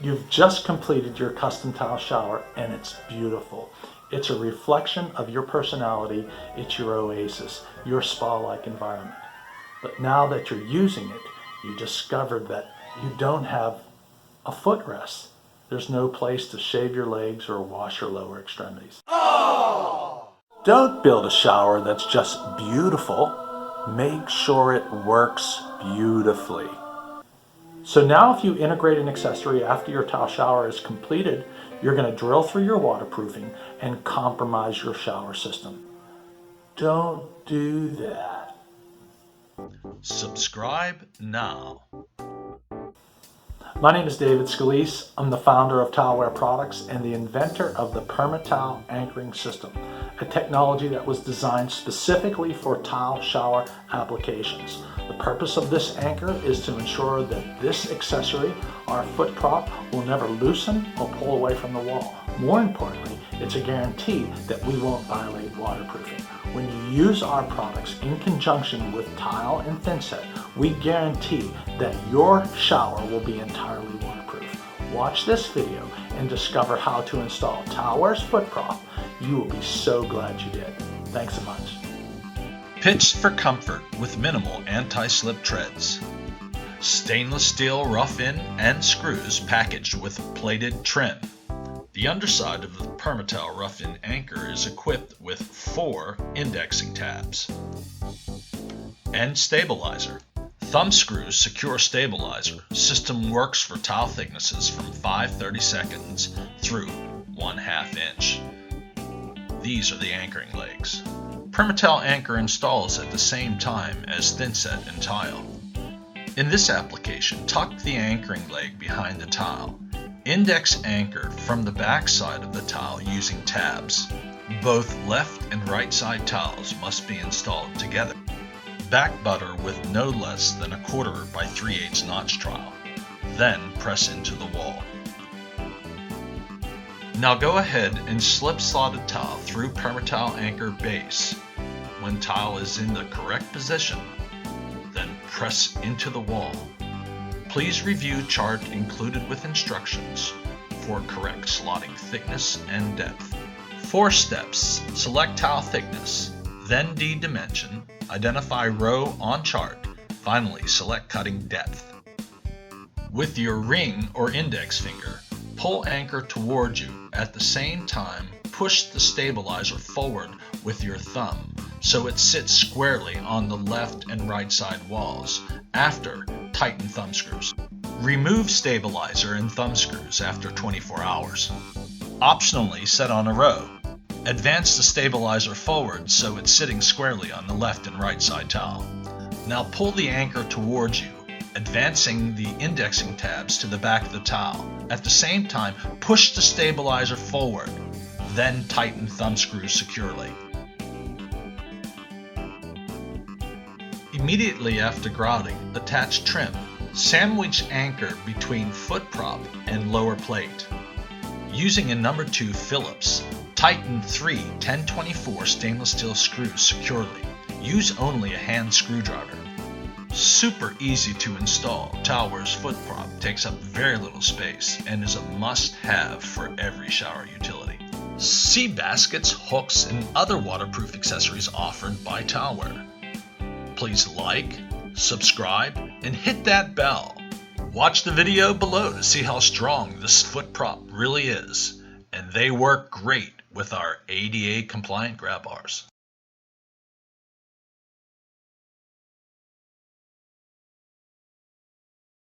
You've just completed your custom tile shower and it's beautiful. It's a reflection of your personality. It's your oasis, your spa-like environment. But now that you're using it, you discovered that you don't have a footrest. There's no place to shave your legs or wash your lower extremities. Oh! Don't build a shower that's just beautiful. Make sure it works beautifully. So now if you integrate an accessory after your tile shower is completed, you're going to drill through your waterproofing and compromise your shower system. Don't do that. Subscribe now. My name is David Scalise. I'm the founder of TileWare Products and the inventor of the PermaTile anchoring system, a technology that was designed specifically for tile shower applications. The purpose of this anchor is to ensure that this accessory, our foot prop, will never loosen or pull away from the wall. More importantly, it's a guarantee that we won't violate waterproofing. When you use our products in conjunction with tile and thinset, we guarantee that your shower will be entirely waterproof. Watch this video and discover how to install TileWare's foot prop. You will be so glad you did. Thanks so much. Pitched for comfort with minimal anti-slip treads. Stainless steel rough-in and screws packaged with plated trim. The underside of the PermaTile rough-in anchor is equipped with 4 indexing tabs. And stabilizer. Thumb screws secure stabilizer. System works for tile thicknesses from 5/32 through 1/2 inch. These are the anchoring legs. PermaTile anchor installs at the same time as thinset and tile. In this application, tuck the anchoring leg behind the tile. Index anchor from the back side of the tile using tabs. Both left and right side tiles must be installed together. Back butter with no less than 1/4 by 3/8 notch trowel. Then press into the wall. Now go ahead and slip slotted tile through PermaTile anchor base. When tile is in the correct position, then press into the wall. Please review chart included with instructions for correct slotting thickness and depth. 4 steps: select tile thickness, then D-dimension, identify row on chart, finally select cutting depth. With your ring or index finger, pull anchor toward you. At the same time, push the stabilizer forward with your thumb so it sits squarely on the left and right side walls. After, tighten thumb screws. Remove stabilizer and thumb screws after 24 hours. Optionally, set on a row. Advance the stabilizer forward so it's sitting squarely on the left and right side tile. Now pull the anchor towards you, advancing the indexing tabs to the back of the tile. At the same time, push the stabilizer forward, then tighten thumb screws securely. Immediately after grouting, attach trim. Sandwich anchor between foot prop and lower plate. Using a number 2 Phillips, tighten 3 1024 stainless steel screws securely. Use only a hand screwdriver. Super easy to install. TileWare's foot prop takes up very little space and is a must-have for every shower utility. See baskets, hooks, and other waterproof accessories offered by TileWare. Please like, subscribe, and hit that bell. Watch the video below to see how strong this foot prop really is, and they work great with our ADA compliant grab bars.